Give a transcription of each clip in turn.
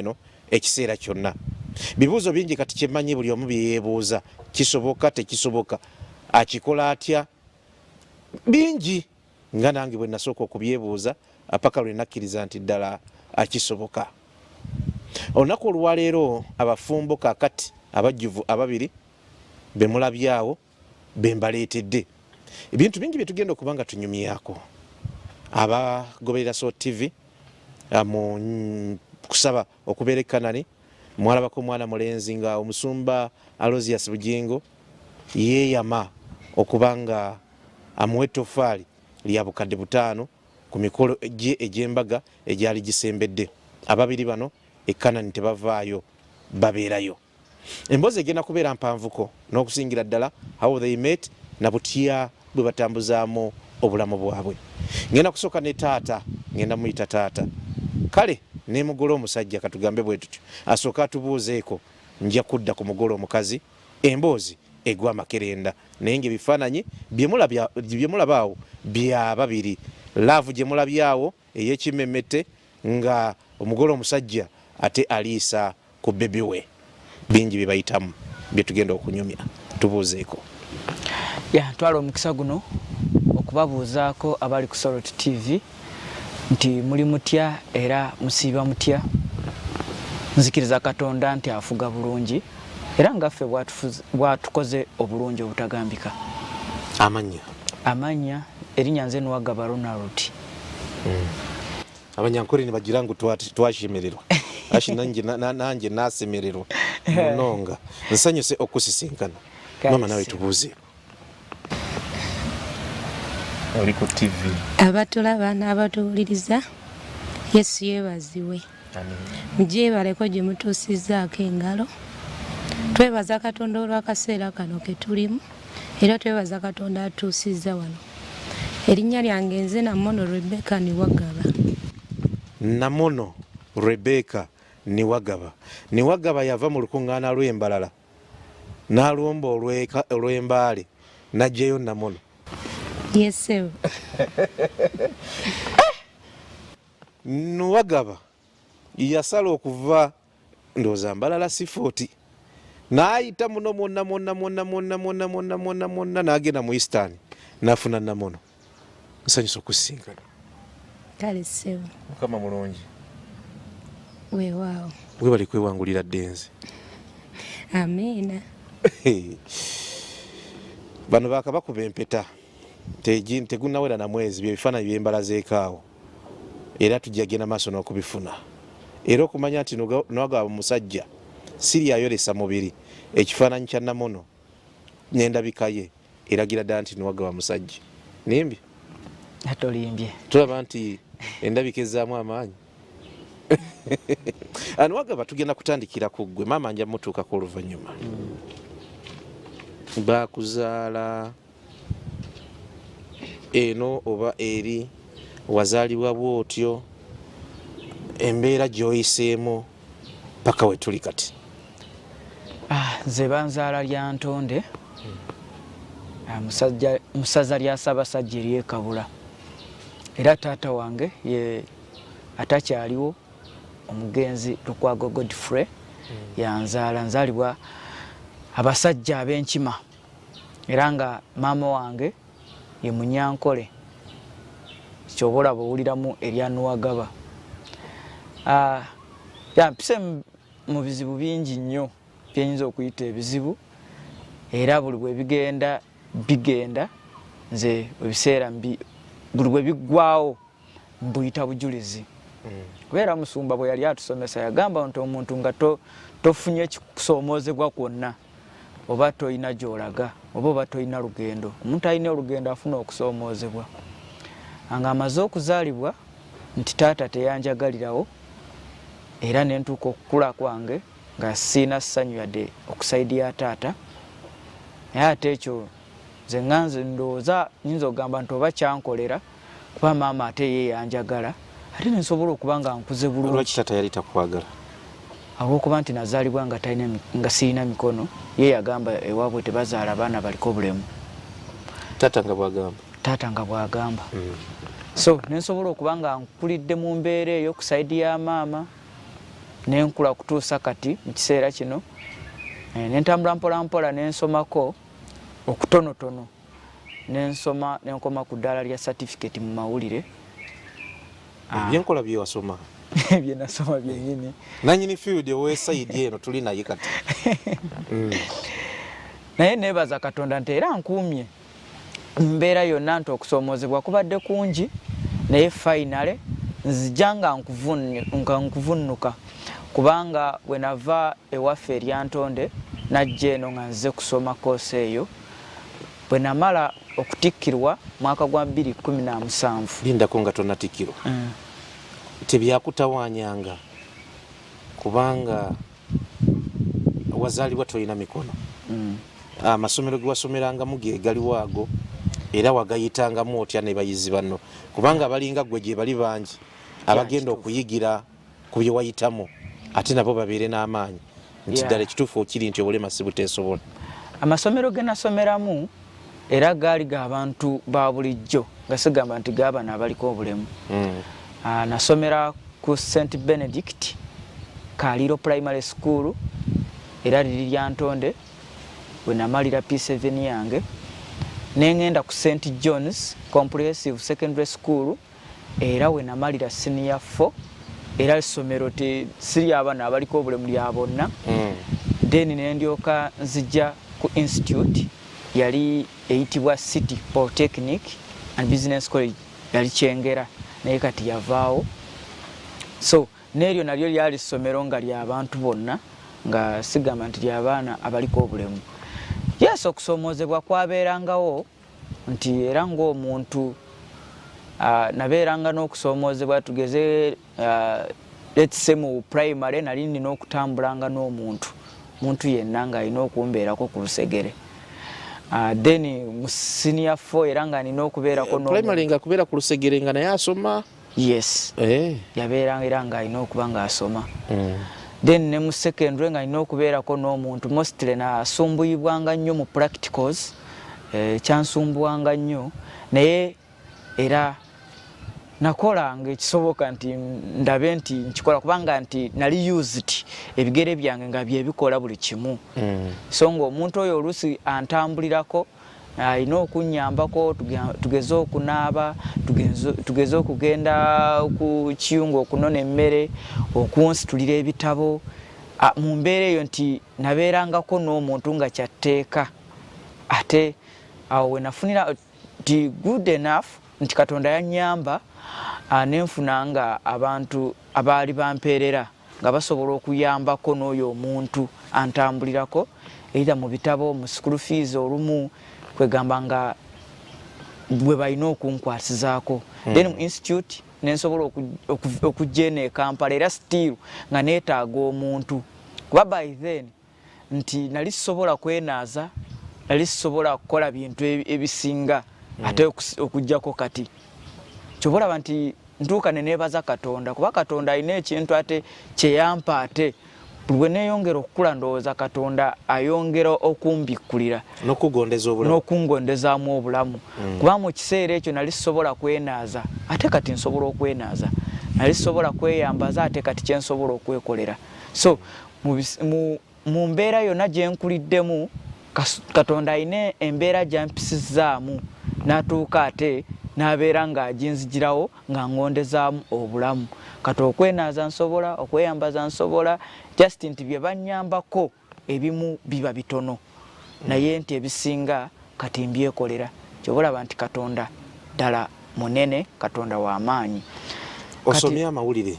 eno ekiseera kyonna. Bibuuzo bingi kati kyemmanyi buli omu byeyeebuuza, kisoboka tekisoboka, akikola atya, bingi nga nange bwe nasooka okubyebuuza apaka lwe nakkiriza nti ddala akisoboka. Olunaku olwaleero abafumbo kaakati abajjuvu ababiri be mulabyawo be mbaleetedde. Ebintu bingi bye tugenda okuba nga tunyumyako. Abagoberera So TV mu kusaba okubeera Kanani mwalabako omwana mulenzi nga omusumba Alozias Bugingo yeeyama okubanga amuwa ettoffaali lya bukadde 5 ku mikolo gye egy'embaga egyali gisembedde. Ababiri bano Kanani tebavaayo, babeerayo. Emboozi egenda kubeera mpanvuko n'okusingira ddala how they met na butya bwe batambuzaamu obulamu bwabwe. Ngenda kusooka ne taata, ngenda muyita taata. Kale ne mugolo omusajja katugambe bwe tutyo asooka atubuuzeeko, nja kudda ku mugolo omukazi emboozi egwa makerenda naye ng'ebifaananyi bye mulabaawo bya babiri. Laavu gye mulabyawo ey'ekimemmete nga omugolo omusajja ate aliisa ku bebi we. Bingi bye bayitamu bye tugenda okunyumya, tubuuzeeko. Twala omukisa guno okubabuuzaako abali ku Sorot TV nti muli mutya era musiiba mutya. Nzikiriza Katonda nti afuga bulungi era ngaffe bwatukoze obulungi obutagambika. Amanya erinnya nze Nuwagaba Ronald. Abanyankole ne bagira ngu twashemererwa. Ashi nange nasemererwa munonga. Nsanyuse okusisinkana. Mama nawe tubuuze. Oli ku TV. Abatulaba n'abatuwuliriza Yesu yeebaziwe. Mugyebaleko gye mutuusizzaako engalo. Twebaza Katonda olw'akaseera kano ke tulimu era twebaza Katonda atuusizza wano. Erinnya lyange nze Namono Rebecca Niwagaba. Namono Rebecca Niwagaba. Niwagaba yava mu lukuŋŋaana lw'embalala n'alumba olw'embaale n'ajjayo Namono. Yes sir. Niwagaba yasala okuva ndowooza Mbalala Sifoti n'ayita muno mwonna n'agenda mu Eastern n'afuna Namono. Nsanyusa okusisinkana. Kale ssebo. Mukama mulungi. Weewaawo. Weebale kwewangulira ddenzi. Amiina. Bano baakabakuba empeta tegunnawera na mwezi bye bifaananyi by'embala z'ekaawo era tujja genda maaso n'okubifuna era okumanya nti Niwagaba musajja siri ayolesa mubiri. Ekifaananyi kya Namono n'endabika ye eragira ddala nti Niwagaba musajja. Nimbi atolimbye tulaba nti endabika ezzaamu amaanyi. Niwagaba tugenda kutandikira ku ggwe. Maama nja mutuukako oluvannyuma. Baakuzaala eno oba eri wazaalibwa bw'otyo embeera gy'oyiseemu paka we tuli kati? Nze banzaala lya Ntonde musaza lya Ssaabasajja ery'Ekabula era taata wange ye atakyaliwo omugenzi Lukwago Godfrey yanzaala. Nzaalibwa abasajja ab'enkima era nga maama wange ye Munyankole kyobola bwowuliramu erya Niwagaba. Mpise mu bizibu bingi nnyo byenyinza okuyita ebizibu era buli bwe bigenda nze ebiseera buli bwe biggwawo mbuyita bujulizi. Kubeera Musumba bwe yali atusomesa yagamba nti omuntu nga tofunye kikusoomoozebwa kwonna oba toyina gy'olaga oba toyina lugendo. Omuntu alina olugendo afuna okusoomoozebwa. Nga amaze okuzaalibwa nti taata teyanjagalirawo era ne ntuuka okukula kwange nga siina ssanyu yadde okusaidi ya taata. Naye ate ekyo nze nganze ndowooza nyinza okugamba nti oba kyankolera kuba maama ate ye yanjagala ate nensobola okuba nga nkuze bulungi. Lwaki taata yali takwagala? Olw'okuba nti nazaalibwa nga sirina mikono, ye yagamba ewaabwe tebazaala baana baliko obulemu. Taata nga bwagamba? Taata nga bwagamba. So nensobola okuba nga nkulidde mu mbeera eyo ku saidi ya maama nenkula kutuusa kati mu kiseera kino nentambula mpola mpola nensomako okutonotono nensoma nenkoma ku ddaala lya certificate mu mawulire. Ebyenkola bye wasoma bye nasoma byennyini nanyini field ow'esayidi eno tuli naye kati. naye neebaza Katonda nti era nkuumye mbeera yonna nti okusoomozebwa kubadde kungi naye finale nzija nga nkuvunnuka kubanga bwe nava ewaffe eryantonde najja eno nga nze kusoma koosi eyo bwe namala okutikkirwa mwaka gwa 2017. Lindako nga tonatikkirwa. Tebyakutawanyanga kubanga wazaalibwa tolina mikono. Amasomero ge wasomerangamu ge galiwo ago era wagayitangamu otya ne bayizi banno kubanga abalinga gwe gye bali bangi abagenda okuyigira ku bye wayitamu ate nabo babeere n'amaanyi nti ddala ekituufu okiri nti obulema si buteesobola. Amasomero ge nasomeramu era gaali g'abantu ba bulijjo gasigamba nti gaabana abaliko obulemu. Nasomera ku St Benedict Kaliro Primary School era liri lyantonde bwe namalira P7 yange nengenda ku St John's Comprehensive Secondary School era we namalira senior 4 era essomero siri abaana abaliko obulemu lya bonna. Then nendyoka nzija ku institute yali eyitibwa City Polytechnic and Business College yali Kyengera naye kati yavaawo. So neryo nalyo lyali ssomero nga ly'abantu bonna nga sigamba nti ly'abaana abaliko obulemu. Yes, okusoomozebwa kwabeerangawo nti era ng'omuntu nabeeranga n'okusoomozebwa tugeze let's say mu primary nali nina okutambulanga n'omuntu yenna ng'alina okumbeerako ku lusegere. Then mu senior 4 era nga nina okubeerako primary nga kubeera ku lusegere nga naye asoma. Yes. Yabeeranga era ng'alina okuba ng'asoma. Then ne mu secondary nga nina okubeerako n'omuntu mostly nasumbuyibwanga nnyo mu practicals kyansumbuwanga nnyo naye era nakolanga ekisoboka nti ndabe nti nkikola kubanga nti nali used ebigere byange nga byebikola buli kimu. So ng'omuntu oyo oluusi antambulirako alina okunnyambako tugeze okunaaba tugeze okugenda ku kiyungu okunona emmere okunsitulira ebitabo mu mbeera eyo nti nabeerangako n'omuntu nga kyatteeka ate awo we nafunira ti good enough nti Katonda yannyamba nenfunanga abantu abaali bampeerera nga basobola okuyambako n'oyo omuntu antambulirako either mu bitabo mu school fees olumu kwegamba nga bwe balina okunkwasizaako. Then mu institute nensobola okujja eno e Kampala era still nga neetaaga omuntu kuba by then nti nali sisobola kwenaaza nali sisobola kukola bintu ebisinga ate okujjako kati kyobolaba nti ntuuka ne neebaza Katonda kuba Katonda alina ekintu ate kyeyampa ate bwe neeyongera okukula ndowooza Katonda ayongera okumbikkulira n'okungondezaamu obulamu kuba mu kiseera ekyo nali sisobola kwenaaza ate kati nsobola okwenaaza nali sisobola kweyambaza ate kati kyensobola okwekolera. So mu mbeera yonna gye nkuliddemu Katonda alina embeera gyampisizaamu n'atuuka ate n'abeera ng'aginzigirawo nga ngondezaamu obulamu kati okwenaaza nsobola okweyambaza nsobola just nti bye bannyambako ebimu biba bitono naye nti ebisinga kati mbyekolera kyobolaba nti Katonda ddala munene Katonda w'amaanyi. Osomye amawulire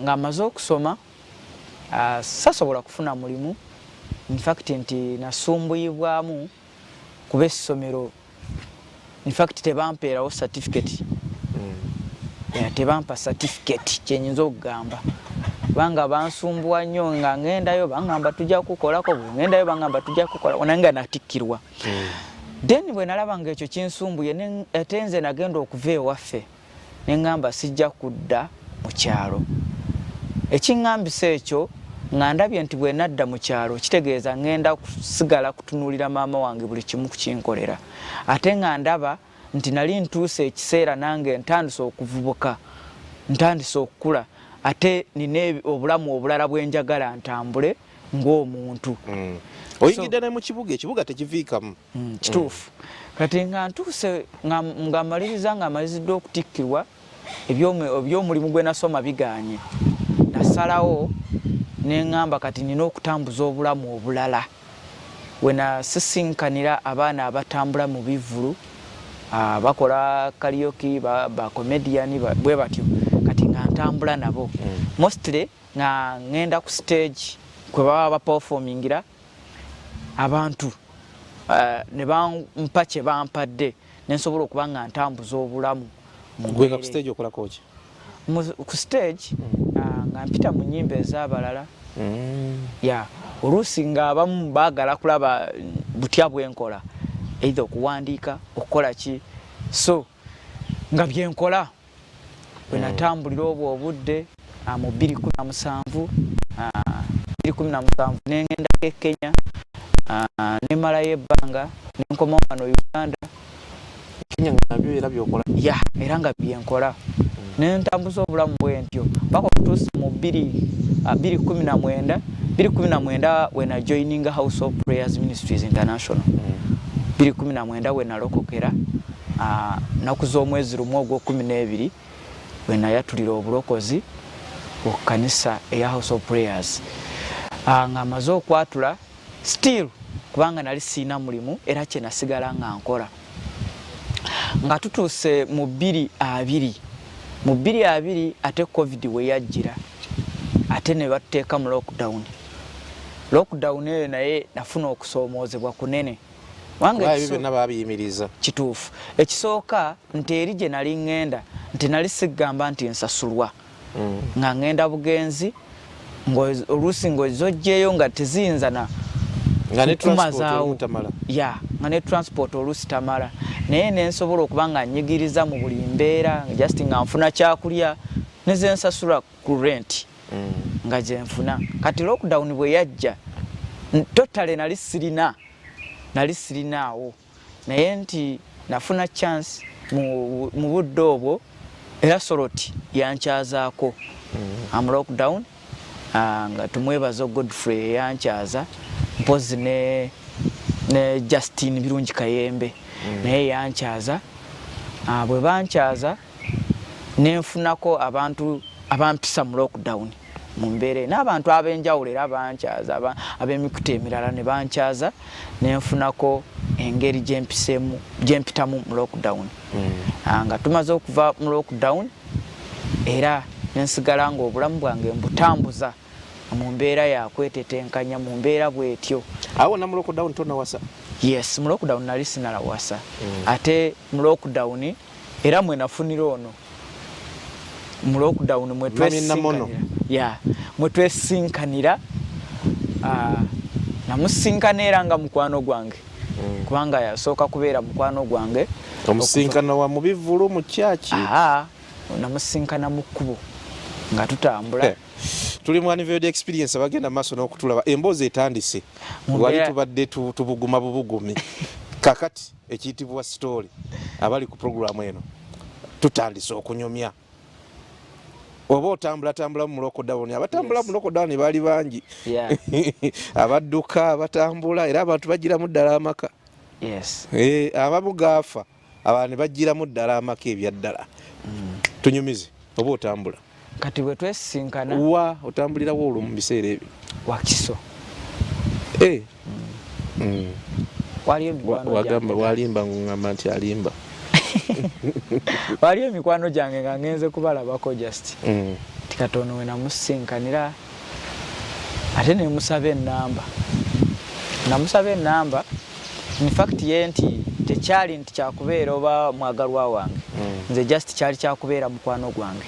nga amaze okusoma sasobola kufuna mulimu in fact nti nasumbuyibwamu kuba essomero in fact tebampeerawo certificate tebampa certificate kyenyinza okugamba kubanga bansumbuwa nnyo nga ngendayo bangamba tujja kukolako bwe ngendayo bangamba tujja kukola nange natikkirwa. Then bwe nalaba nga ekyo kinsumbuye ate nze nagenda okuva ewaffe nengamba sijja kudda mu kyalo. Ekiŋŋambisa ekyo nga ndabye nti bwe nadda mu kyalo kitegeeza ngenda kusigala kutunuulira maama wange buli kimu kukinkolera ate nga ndaba nti nali ntuuse ekiseera nange ntandise okuvubuka ntandise okukula ate nina obulamu obulala bwenjagala ntambule ng'omuntu. Oyingidde ne mu ekibuga tekiviikamu. Kituufu. Kati nga ntuuse nga maliriza nga maliziddwa okutikkirwa eby'omulimu gwe nasoma biganye. Nasalawo neŋŋamba kati nina okutambuza obulamu obulala. We nasisinkanira abaana abatambula mu bivvulu, bakola karaoke, bakomediani bwe batyo, kati nga ntambula nabo. Mostly nga ngenda ku stage kwe baba baperformingira abantu ne bampa kye bampadde nensobola okuba nga ntambuza obulamu. Gweka ku stage okolako ki? Ku stage nga mpita mu nnyimba ez'abalala. Oluusi nga abamu baagala kulaba butya bwenkola, either okuwandiika okukola ki. So nga byenkola bwe natambulira obwo obudde mu 2017 nengenda e Kenya, nemalayo ebbanga nenkomawo wano Uganda. Kenya nabyo era byokola? Era nga byenkola. Nentambuza obulamu bwentyo paka okutuusa mu 2019 when I joining House of Prayers Ministries International. 2019 when nalokokera naku z'omwezi lumu ogw'okumi when nayatulira obulokozi ku kanisa eya House of Prayers. Nga maze okwatula still kubanga nali siina mulimu era kye nasigala nga nkola. Nga tutuuse mu 2020 ate COVID we yajjira ate ne batuteeka mu lockdown eyo naye nafuna okusoomoozebwa kunene. Ebyo byonna baabiyimiriza. Kituufu. Ekisooka nti eri gye nali ŋŋenda nti nali sigamba nti nsasulwa. Nga ŋŋenda bugenzi oluusi ng'ozojjeeyo nga teziyinza na nga ne transport tamala. Nga ne transport oluusi tamala. Naye nensobola okuba nga nnyigiriza mu buli mbeera just nga nfuna kyakulya ne ze nsasula ku rent nga gye nfuna. Kati lockdown bwe yajja totale nali sirinaawo, naye nti nafuna chance mu budde obwo era Soroti yankyazaako am lockdown. Nga tumwebaza Godfrey yankyaza mpozi ne Justin Birungi Kayembe naye yankyaza. Bwe bankyaza nenfunako abantu abampisa mu lockdown mu mbeera n'abantu ab'enjawulo era bankyaza, ab'emikutu emirala ne bankyaza nenfunako engeri gyempitamu mu lockdown. Nga tumaze okuva mu lockdown era nensigala nga obulamu bwange mbutambuza mu mbeera yakwetetenkanya mu mbeera bwetyo. Awo na mu lockdown tonawasa? Yes, mu lockdown nali sinalawasa. Ate mu lockdown era mwe nafunira ono. Mu lockdown mwe twesinkanira namusinkana era nga mukwano gwange kubanga yasooka kubeera mukwano gwange. Omusinkana wa mu bivvulu mu kyaki? Namusinkana mu kkubo nga tutambula. Tuli mu Unveiled Experience abagenda maaso n'okutulaba. Emboozi etandise. Wali tubadde tubuguma bubugumi. Kakati ekiyitibwa story abali ku programu eno tutandise okunyumya. Oba otambula mu lockdown, abatambula mu lockdown baali bangi. Abadduka abatambula era abantu bagiramu ddala amaka. Abamu gaafa abantu ne bagiramu ddala amaka ebyaddala. Tunyumize oba otambula. Kati bwe twesinkana otambulirawo olwo mu biseera ebyo Wakiso. Walimba ngamba nti alimba. Waliyo emikwano gyange nga ngenze kubalabako just tikatono we namusinkanira ate nemusaba ennamba. In fact ye nti tekyali nti kyakubeera oba mwagalwa wange, nze just kyali kyakubeera mukwano gwange.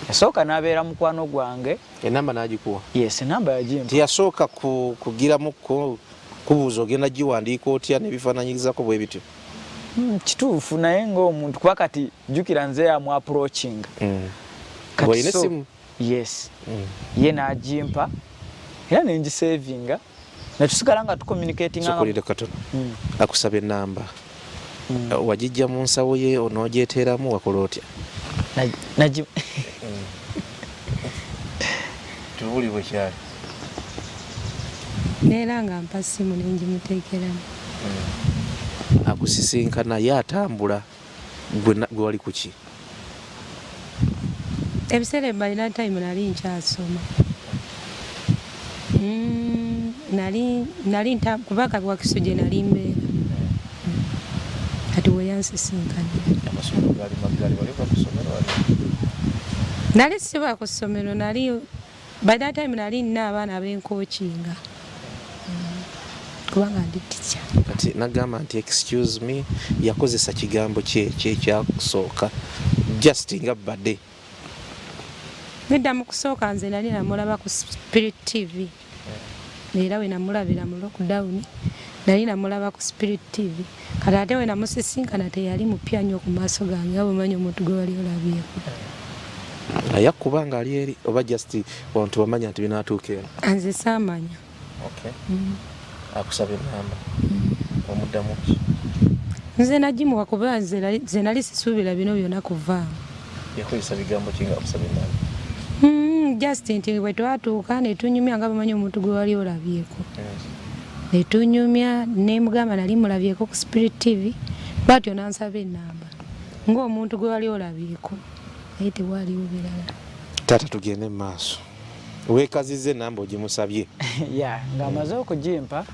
Yasooka n'abeera mukwano gwange. Enamba n'agikuwa? Yes, enamba yagimpa. Tiyasooka kugiramu kubuuza ogenda giwandiika otya n'ebifaananyirizako bwe bityo? Kituufu naye ng'omuntu kuba kati jjukira nze yamu approaching. Olina essimu? Yes. Ye n'agimpa era nengisavinga netusigala nga tucommunicatinga. Sokolera katono. Akusaba ennamba. Wagijja mu nsawo ye onoogyeteramu wakola otya? tubuli bwe kyali neera nga mpa simu nenjimuteekeramu akusisinkana ye atambula gwe wali kuki ebiseera balina time nali nkyasoma nali kubaka wakiso gye nali mbeera kati weyansisinkana nali siba ku ssomero nali by that time nali nina abaana abenkokinga kubanga ndi teacher kati nagamba nti excuse me yakozesa kigambo kyekyakusooka just nga badde nedda mu kusooka nze nali namulaba ku Spirit TV era we namulabira mu lockdown nali namulaba ku Spirit TV kati ate we namusisinkana teyali mupya nnyo ku maaso gange abo manyi omuntu gwe wali olabyeko yakubanga ali eri oba just wantu bamanya nti binatuuka eno nze saamanya akusaba enamba omuddamu nze nagimuwa kuba nze nali sisuubira bino byonna kuvaamu yakozesa bigambo kinga akusaba enamba just nti bwe twatuuka netunyumya nga bamanyi omuntu gwe wali olabyeko netunyumya nemugamba nali mulabyeko ku Spirit TV batyo nansaba enamba ng'omuntu gwe wali olabyeko naye tewaliwo birala taata tugende mu maaso weekazize enamba ogimusabye ya ng'amaze okugimpa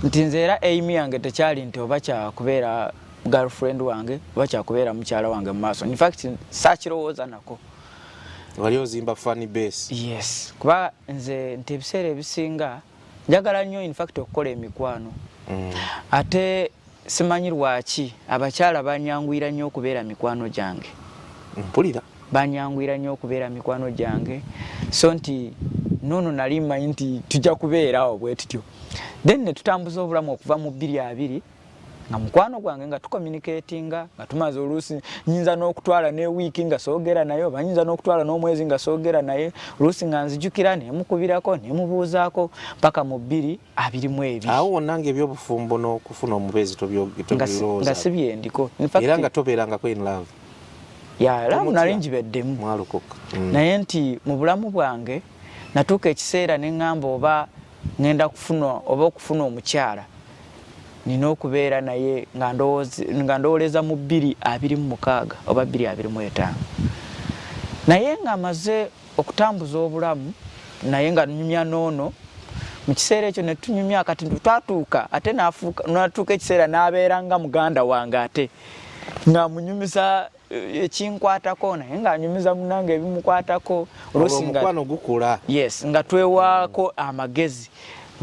nti nze era aim yange tekyali nti oba kyakubeera girlfriend wange oba kyakubeera mukyala wange mu maaso in fact saakirowooza nako wali ozimba funny base yes kuba nze nti ebiseera ebisinga njagala nnyo in fact okukola emikwano ate simanyi lwaki abakyala banyangwira nnyo okubeera mikwano gyange mpulira banyangwira nnyo okubeera mikwano gyange so nti nono nali mmanyi nti tujja kubeerawo bwe tutyo then ne tutambuza obulamu okuva mu 22 nga mukwano gwange nga tucommunicatinga nga tumaze oluusi nyinza n'okutwala ne wiiki nga soogera naye oba nyinza n'okutwala n'omwezi nga soogera naye oluusi nga nzijukira nemukubirako nemubuuzaako paka mu 2022 awo wonnanga ebyobufumbo n'okufuna omubeezi tobirowooza nga sibyendiko era nga tobeerangako in love ya laavu nali njibeddemu mwalukoka naye nti mu bulamu bwange natuuka ekiseera ne ŋŋamba oba ŋŋenda okufuna omukyala nina okubeera naye nga ndowooleza mu 2026 oba 2025 naye nga maze okutambuza obulamu naye nga nyumya noono mu kiseera ekyo ne tunyumya kati twatuuka ate natuuka ekiseera n'abeera nga muganda wange ate nga munyumisa ekinkwatako naye nga anyumiza munange ebimukwatako oluusi omukwano gukula yes nga twewaako amagezi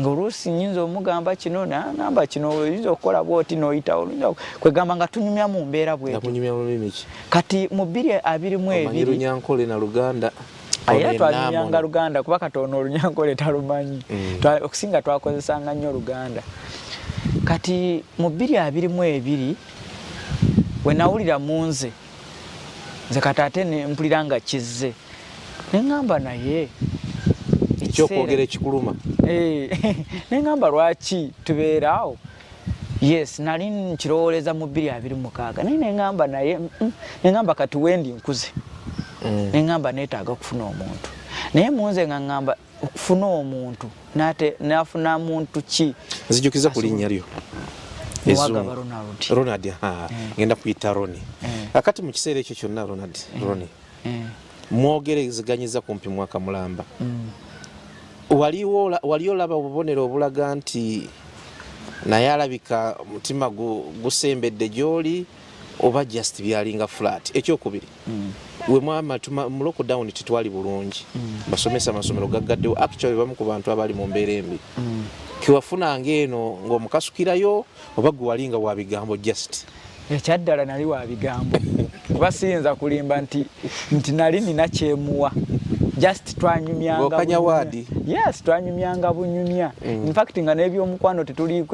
nga oluusi nyinza omugamba kino nagamba kino oyinza okukola bwoti n'oyitawo kwegamba nga tunyumya mu mbeera bweti kati mu 2022 Runyankole na Luganda era twanyumyanga Luganda kuba katono Runyankole talumanyi okusinga twakozesanga nnyo Luganda kati mu 2022 we nawulira munze nze kati ate mpulira nga kizze neŋŋamba naye ekyokwogera ekikuluma neŋŋamba lwaki tubeeraawo yes nali nkirowooleza mu 2026 naye neŋŋamba naye neŋŋamba kati wendi nkuze neŋŋamba neetaaga okufuna omuntu naye munze nga ŋŋamba okufuna omuntu nafuna muntu ki nzijukiza ku linnya lyo Ronald ngenda kuyita Roni akati mu kiseera ekyo kyonna Roni mwogereziganyiza kumpi mwaka mulamba wali olaba obubonero obulaga nti naye alabika mutima gusembedde gy'oli oba just byalinga flat ekyokubiri we mwama mu lockdown titwali bulungi basomesa amasomero gaggaddewo actually bamu ku bantu abali mu mbeera embi kiwafunanga eno ng'omukasukirayo oba gwe walinga wa bigambo just ekyaddala nali wa bigambo oba siyinza kulimba nti nali nina kyemuwa just twanyumyanga wadi yes twanyumyanga bunyumya in fact nga n'ebyomukwano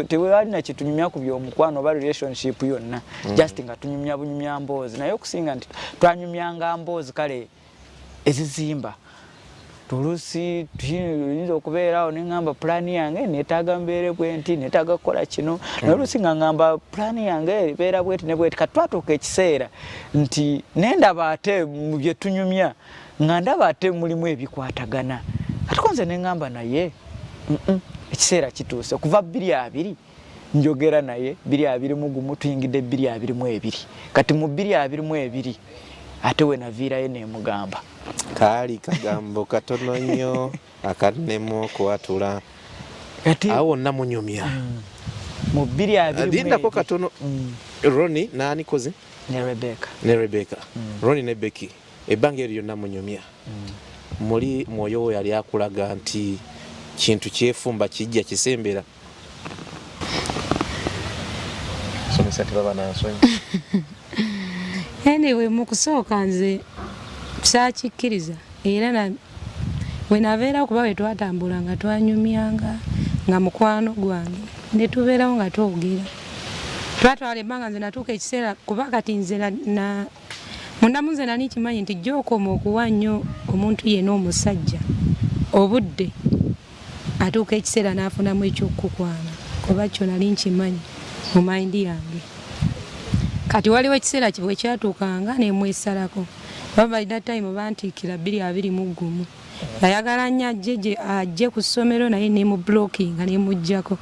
tewalina kyetunyumya ku byomukwano oba relationship yonna just nga tunyumya bunyumya mboozi naye okusinga nti twanyumyanga mboozi kale ezizimba tulusi tuyinza okubeerawo neŋŋamba pulaani yange neetaaga mbeere bwenti neetaaga kukola kino naye oluusi nga ŋŋamba pulaani yange ebeera bweti ne bweti kati twatuuka ekiseera nti nendaba ate mu bye tunyumya nga ndaba ate mulimu ebikwatagana kati konze ne ngamba naye ekiseera kituuse kuva 22 njogera naye 22 tuyingidde 22 kati mu 22 ate we naviirayo ne mugamba kaali kagambo katono nnyo akanemu okuwatula kati awo namunyumya mu 22 adindako katono Ronnie nani kozi ne Rebecca Ronnie ne Becky ebbanga eryo namunyumya muli mwoyo we yali akulaga nti kintu kyefumba kijja kisembera somesa tibaba nansonyi anyway mukusooka nze sakikkiriza era we nabeera kuba we twatambula nga twanyumyanga nga mukwano gwange ne tubeerawo nga twogera twatwala ebbanga nze natuuka ekiseera kuba kati nze mundamu nze nani kimanyi nti gy'okoma okuwa nnyo omuntu yenna omusajja obudde atuuka ekiseera n'afunamu ekyokukwana kuba kyo nali nkimanyi mu mayindi yange kati waliwo ekiseera bwe kyatuukanga nemwesalako by that time bantiikira 21 ayagala nnyo ajje ku ssomero naye ne mu blockinga ne mujjako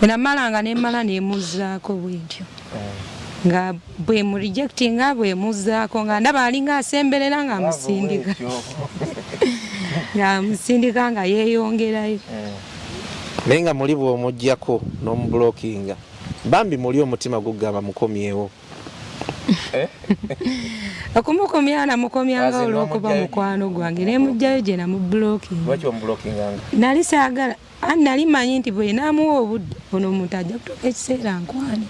bwe namalanga ne mala ne muzzaako bwentyo nga bwe mu rejectinga bwe muzzaako nga ndaba alinga asemberera nga amusindika nga amusindika nga yeeyongerayo naye nga muli bw'omuggyako n'omublockinga bambi muli omutima gugamba mukomyewo okumukomya namukomyanga olw'okuba mukwano gwange ne mujjayo gye namublockinga nali saagala nali manyi nti bwe naamuwa obudde ono omuntu ajja kutuuka ekiseera nkwane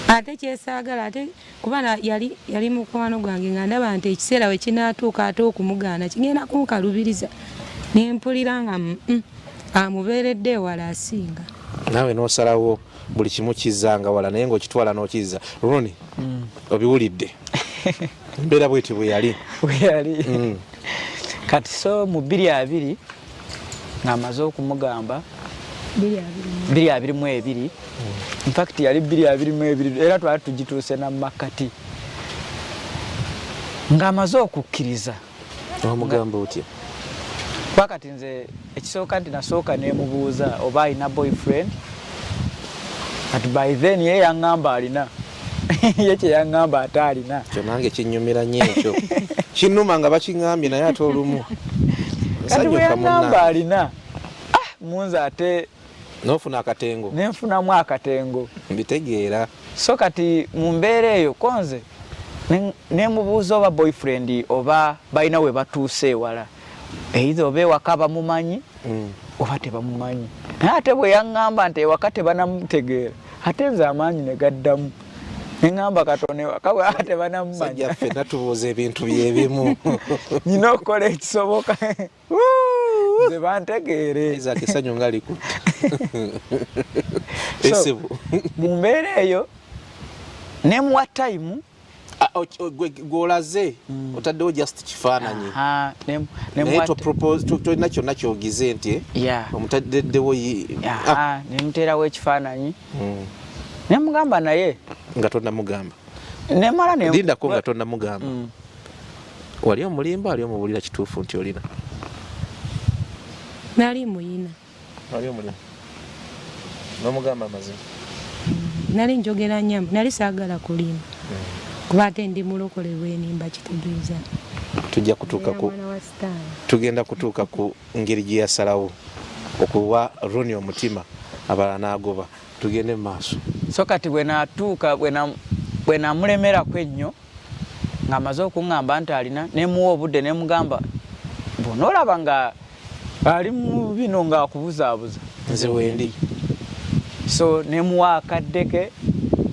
ate kyesaagala ate kuba yali mukwano gwange nga ndaba nti ekiseera we kinaatuuka ate okumugaana kigenda kunkalubiriza nempulira nga amubeeredde ewala asinga naawe n'osalawo buli kimu kizzanga wala naye ng'okitwala n'okizza Ronnie obiwulidde mbeera bweti bwe yali kati so mu 22 ng'amaze okumugamba 22 in fact yali 22 era twali tugituuse namakati ng'amaze okukkiriza omugamba otya wakati nze ekisooka nti nasooka nemubuuza oba alina boyfriend kati by then ye yaŋŋamba alina ye kye yaŋŋamba ate alina kyo nange kinyumira nnyo ekyo kinnuma nga bakiŋŋambye naye ate olumu kati bwe yaŋŋamba alina munze ate n'ofuna akatengo nenfunamu akatengo mbitegeera so kati mu mbeera eyo konze nemubuuza oba boyfriend oba balina we batuuse ewala either oba ewaka bamumanyi oba tebamumanyi naye ate bwe yaŋŋamba nti ewaka tebanamutegeera ate nze amaanyi ne gaddamu neŋŋamba katone ewaka bwe ate banamumanyi sajja ffenna tubuuza ebintu byebimu nina okukola ekisoboka nze bantegeere zakisanyu nga likutta esibu mu mbeera eyo nemuwa time gwolaze otaddewo just kifaananyi naye tolina kyonna kyogize nti omutaddewo nemuteerawo ekifaananyi nemugamba naye nga tonnamugamba nemala lindako nga tonnamugamba wali omulimba ali omubulira kituufu nti olina nali muyina wali omulima n'omugamba amazima nali njogera nyamba nali saagala kulimba kuba ate ndi mulokole bwenimba kitegeeza tugenda kutuuka ku ngeri gye yasalawo okuwa Ronnie omutima abalala n'agoba tugende mu maaso so kati bwe natuuka bwe namulemerako ennyo ng'amaze okuŋŋamba nti alina nemuwa obudde nemugamba bonoolaba nga ali mu bino ng'akubuzaabuza nze wendi so nemuwa akaddeke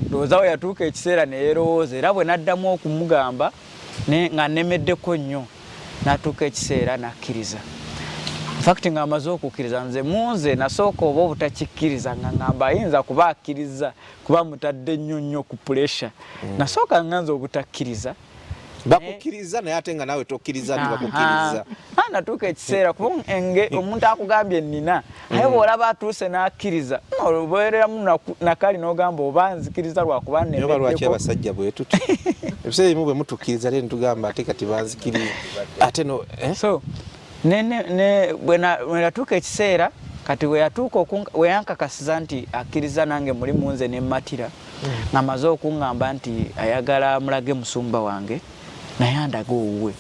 ndowooza we yatuuka ekiseera neyeerowooza era bwe naddamu okumugamba nga nnemeddeko nnyo n'atuuka ekiseera n'akkiriza fakiti ng'amaze okukkiriza nze munze nasooka oba obutakikkiriza nga ngamba ayinza kuba akkiriza kuba mutadde nnyo ku puresha nasooka nganze obutakkiriza bakukkiriza naye ate nga naawe tokkiriza nti bakukkiriza natuuka ekiseera kuba omuntu akugambye nnina naye bw'olaba atuuse n'akkiriza obeereramu nakali n'ogamba oba nzikiriza lwakuba oba lwaki abasajja bwe tuti ebiseera ebimu bwe mutukkiriza ate nitugamba ate kati banzikiriza ate so ne bwenatuuka ekiseera kati weyatuuka weyankakasiza nti akkiriza nange mulimu nze nemmatira nga maze okuŋŋamba nti ayagala mulage musumba wange naye andaga owuwe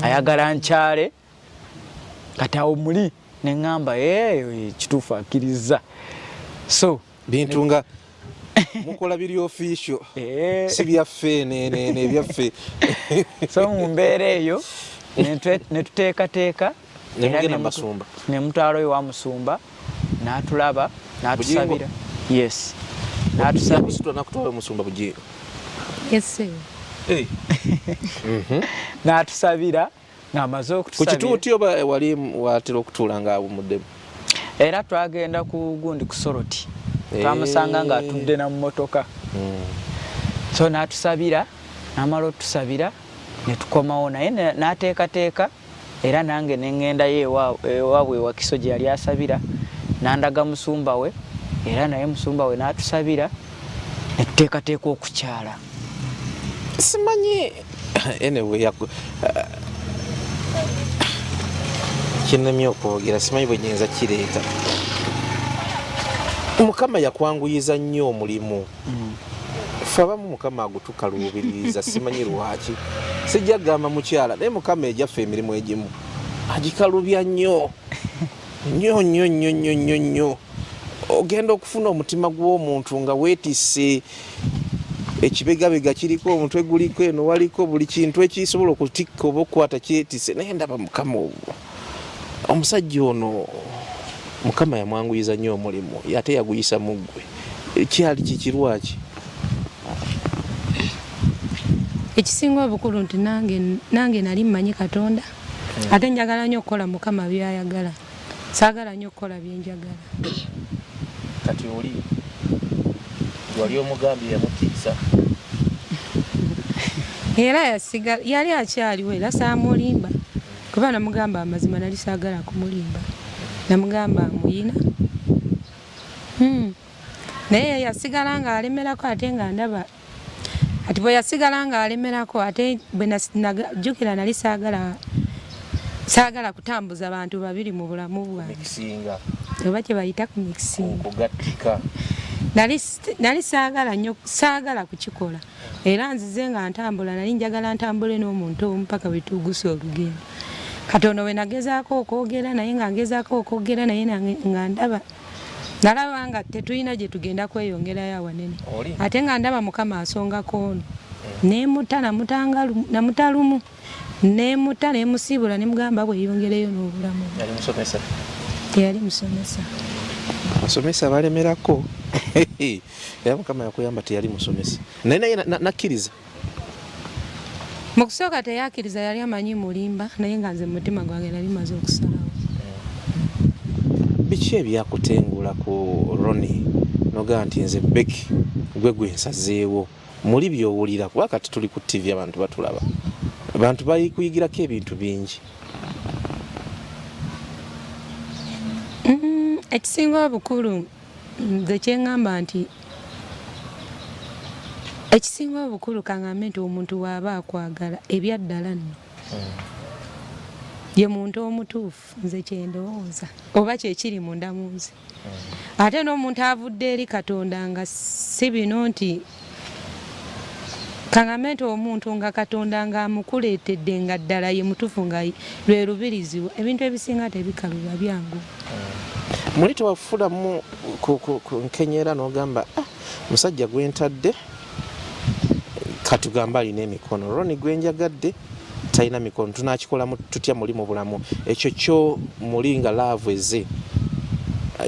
ayagala nkyale kati awo muli neŋŋamba kituufu akkiriza so bintu nga mukola biri official si byaffe nebyaffe so mu mbeera eyo netuteekateeka nemutwalo wa musumba n'atulaba n'atusabira yes nakutwala musumba bugingo n'atusabira ng'amaze okutusabira ku kituuti oba wali watera okutuula ng'awumuddemu era twagenda ku gundi ku Soroti twamusanga ng'atudde na mmotoka so n'atusabira n'amala otusabira ne tukomawo naye n'ateekateeka era nange neŋŋendayo ewaabwe ewa Kiso gye yali asabira n'andaga musumba we era naye musumba we n'atusabira ne tuteekateeka okukyala simanyi anyway kinnemye okwogera simanyi bwe nnyinza kireeta Mukama yakwanguyiza nnyo omulimu ffe abamu Mukama agutukaluubiririza simanyi lwaki sijja gamba mukyala naye Mukama ejjaffe emirimu egimu agikalubya nnyo nnyo ogenda okufuna omutima gw'omuntu nga weetisse ekibegabega kiriko omutwe guliko eno waliko buli kintu ekisobola okutikka oba okukwata kyetisse naye ndaba Mukama obwo omusajja ono Mukama yamwanguyiza nnyo omulimu ate yaguyisa mu ggwe kyali kikirwaki ekisinga obukulu nti nange nali mmanyi Katonda ate njagala nnyo okukola Mukama byayagala saagala nnyo okukola byenjagala kati wali omugambye yamutiisa era yali akyaliwo era saamulimba kuba namugamba amazima nali saagala kumulimba namugamba amuyina naye yasigala nga alemerako ate nga ndaba ati bwe yasigala nga alemerako ate bwe najjukira nali saagala kutambuza abantu babiri mu bulamu bwange oba kye bayita ku mikisinga nali saagala kukikola era nzize nga ntambula nali njagala ntambule n'omuntu omu paka bwe tugusa olugendo Katonda we nagezaako okwogera naye nga ngezaako okwogera naye nga nalaba nga tetulina gye tugenda kweyongerayo awanene ate nga ndaba Mukama asongako ono nemuta namuta lumu nemuta nemusiibula nemugamba bweyongereyo n'obulamu teyali musomesa basomesa balemerako era Mukama yakuyamba teyali musomesa naye nakkiriza mu kusooka teyakkiriza yali amanyi mulimba naye nga nze mutima gwange nali maze okusalawo biki ebyakutengula ku Ronnie nogaa nti nze Becky gwe nsazeewo muli byowulira kuba kati tuli ku TV abantu batulaba abantu bayikuyigirako ebintu bingi ekisinga obukulu nze kyeŋŋamba nti ekisinga obukulu kaŋŋambe nti omuntu waaba akwagala ebyaddala nno ye muntu omutuufu nze kyendowooza oba kyekiri munda mu nze ate n'omuntu avudde eri Katonda nga si bino nti kaŋŋambe nti omuntu nga Katonda nga amukuleetedde nga ddala ye mutuufu nga lwe lubirizibwa ebintu ebisinga tebikaluba byangu muli tewafulamu nkenyera n'ogamba musajja gwentadde katugamba alina emikono Ronnie gwenjagadde talina mikono tunakikolamu tutya muli mu bulamu ekyo kyo muli nga laavu eze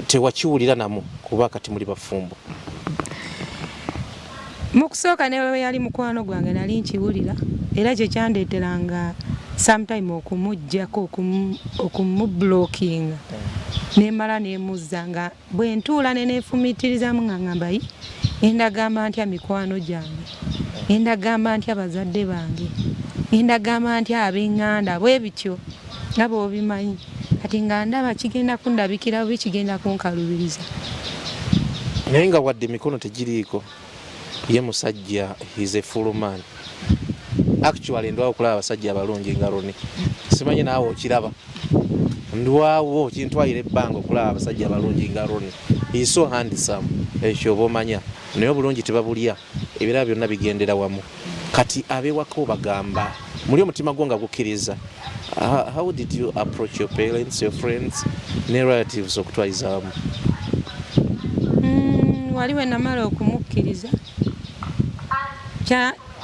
tewakiwulira namu kuba kati muli bafumbo mu kusooka newe yali mukwano gwange nali nkiwulira era kye kyandeeteranga sometime okumuggyako okumublokinga nemala nemuzza nga bwe ntuula neneefumiitirizamu nga ngamba endagamba ntya mikwano gyange endagamba ntya bazadde bange endagamba ntya ab'eŋŋanda bwe bityo nga bw'obimanyi kati nga ndaba kigenda kundabikira bubi kigenda kunkalubiriza naye nga wadde emikono tegiriiko ye musajja is a full man actually ndwawo okulaba abasajja abalungi nga Ronnie simanyi naawe okiraba ndwawo kintwalira ebbanga okulaba abasajja abalungi nga Ronnie. He is so handsome. Ekyo oba omanya naye obulungi tebabulya, ebirala byonna bigendera wamu. Kati abewako bagamba muli omutima gwo nga gukkiriza. How did you approach your parents, your friends, ne relatives okutwaliza wamu? Wali we namala okumukkiriza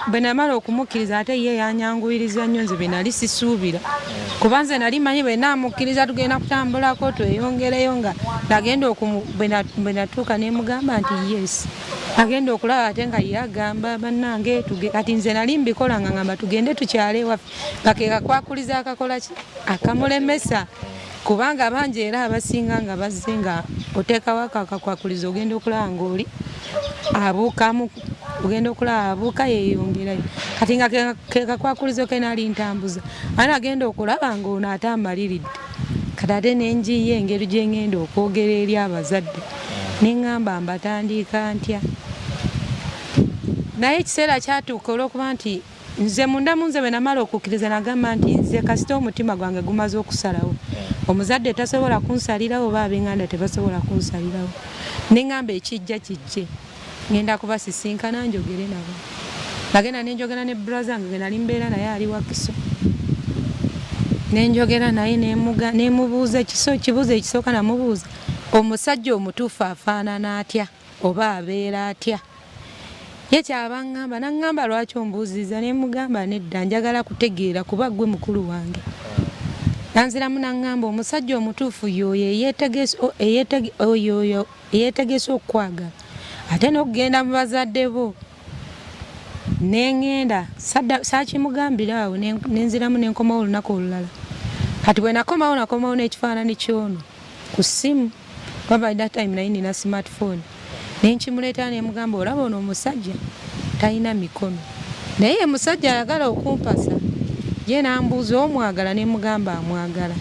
bwe namala okumukkiriza ate ye yanyanguyiriza nnyo nze bye nali sisuubira kuba nze nali manyi bwe naamukkiriza tugenda kutambulako tweyongereyo nga nagenda bwe natuuka ne mugamba nti yes agenda okulaba ate nga ye agamba bannange kati nze nali mbikola nga ngamba tugende tukyale ewaffe nga ke kakwakuliza akakola ki akamulemesa kubanga bangi era abasinga nga bazze nga oteekawo akakwakuliza ogenda okulaba ng'oli abuukamu ogenda okulaba abuuka yeeyongerayo kati nga ke kakwakulizo ke nali ntambuza ani agenda okulaba ng'ono ate amaliridde kati ate nenjiye engeri gye ngenda okwogera eri abazadde neŋŋamba mbatandika ntya naye ekiseera kyatuuka olw'okuba nti nze mundamu nze bwe namala okukkiriza nagamba nti nze kasita omutima gwange gumaze okusalawo omuzadde tasobola kunsalirawo oba ab'enganda tebasobola kunsalirawo neŋŋamba ekijja kijje ngenda kubasisinkana njogere nabo nagenda nenjogera ne braza nga nali mbeera naye ali Wakiso nenjogera naye nemubuuza kibuuzo ekisooka namubuuza omusajja omutuufu afaanana atya oba abeera atya ye kyabaŋŋamba naŋŋamba lwaki ombuuziza nemugamba nedda njagala kutegeera kuba gwe mukulu wange nanziramu naŋŋamba omusajja omutuufu yoyo eyeetegese okukwagala ate n'okugenda mu bazadde bo neŋŋenda saakimugambira awo nenziramu nenkomawo olunaku olulala kati bwe nakomawo n'ekifaanani kyono ku ssimu by that time naye nina smartphone nenkimuleetera nemugamba olaba ono omusajja talina mikono naye ye musajja ayagala okumpasa ye nambuuza omwagala nemugamba amwagala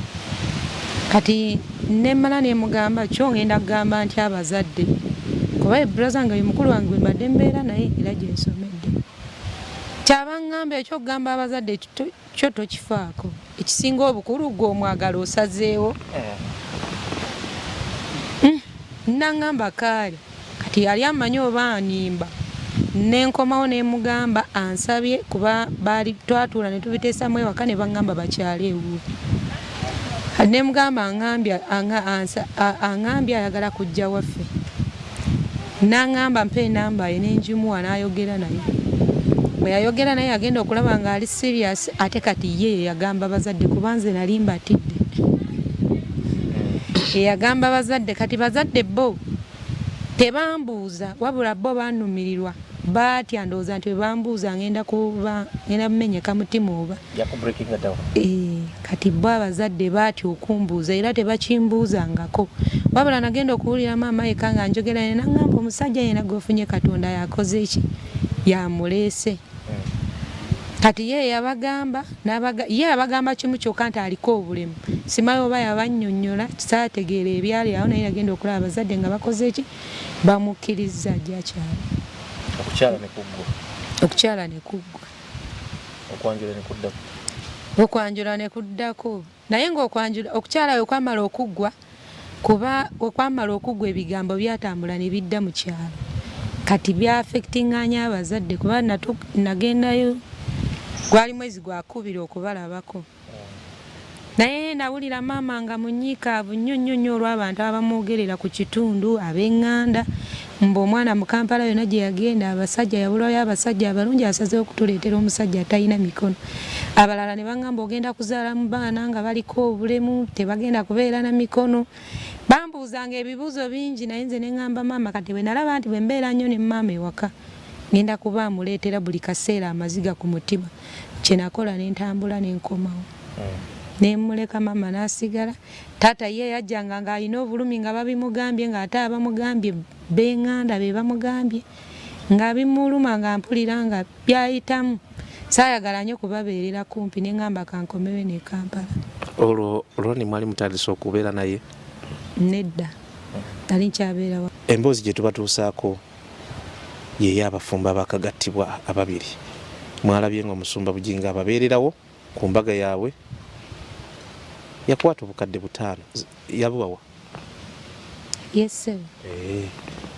kati nemmala nemugamba kyo ngenda kugamba nti abazadde kuba ebraza nga ye mukulu wange bwe mbadde mbeera naye era gye nsomedde kyabaŋŋamba ekyokugamba abazadde kyo tokifaako ekisinga obukulu gwe omwagala osazeewo naŋŋamba kaali kati yali amanyi oba animba nenkomawo nemugamba ansabye kuba twatuula ne tubiteesamu ewaka ne baŋŋamba bakyale ewuwe nemugamba aŋŋambye ayagala kujja waffe naŋŋamba mpa enamba ye nenjimuwa n'ayogera naye bwe yayogera naye agenda okulaba nga ali serious ate kati ye yagamba bazadde kuba nze nali mbatidde yagamba bazadde kati bazadde bo tebambuuza wabula bo banumirirwa batya ndowooza nti webambuuza ngenda kumenyeka mutima oba kati bo abazadde batya okumbuuza era tebakimbuuzangako wabula nagenda okuwulira maama yeka nga njogera ne naŋŋamba omusajja yena gwefunye Katonda yakoze eki yamuleese kati ye yabagamba kimu kyokka nti aliko obulemu simayo oba yabannyonnyola saategeera ebyali awo naye yagenda okulaba abazadde nga bakoze eki bamukkiriza gyakyala okukyala ne kuggwa okwanjula ne kuddako naye okukyala we kwamala okuggwa kuba okwamala okuggwa ebigambo byatambula ne bidda mu kyalo kati byafectinganya abazadde kuba nagendayo gwali mwezi gwakubiri okubalabako naye nawulira maama nga munyiikaavu nnyo olw'abantu abamwogerera ku kitundu ab'enganda mbu omwana mu Kampala yonna gye yagenda abasajja yabulayo abasajja abalungi asazeewo okutuleetera omusajja atalina mikono abalala ne baŋŋamba ogenda kuzaala mu baana nga baliko obulemu tebagenda kubeera na mikono bambuuzanga ebibuuzo bingi naye nze ne ŋŋamba maama kati bwe nalaba nti bwe mbeera nnyo ne maama ewaka ngenda kuba amuleetera buli kaseera amaziga ku mutima kye nakola ne ntambula ne nkomawo nemuleka maama n'asigala taata ye yajjanga ng'alina obulumi nga babimugambye ng'ate abamugambye b'enganda be bamugambye nga bimuluma nga mpulira nga byayitamu saayagala nnyo kubabeerera kumpi neŋŋamba kankomewe ne Kampala. Olwo Ronnie mwali mutandise okubeera naye? Nedda nali nkyabeera wa. Emboozi gye tubatuusaako ye abafumba bakagattibwa ababiri mwalabye nga omusumba Buginga ababeererawo ku mbaga yaabwe yakwata obukadde 5 yabuwawa. Yes.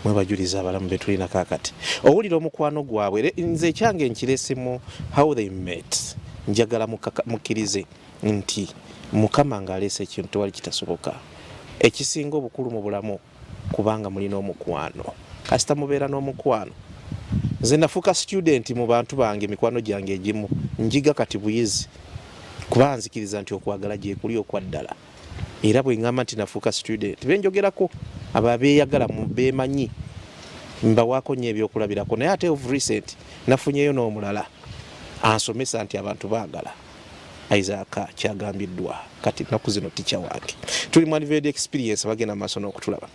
Mwebajuliza abalamu betulina kakati owulira omukwano gwabwe. Nze ekyange nkiresimu how they met. Njagala mukkirize nti Mukama ng'aleese ekintu tewali kitasoboka. Ekisinga obukulu mu bulamu kubanga mulina omukwano. Kasita mubeera n'omukwano. Nze nafuuka student mu bantu bange mikwano gyange egimu njiga kati buyizi kuba nzikiriza nti okwagala gye kuli okwaddala. Era bwe ngamba nti nafuuka student benjogerako abo abeeyagala beemanyi mbawaako nnyo ebyokulabirako naye ate of recent nafunyeyo n'omulala ansomesa nti abantu baagala. Isaac kyagambiddwa kati naku zino ticha wange. Tuli mu Unveiled Experience bagenda maaso n'okutulaba.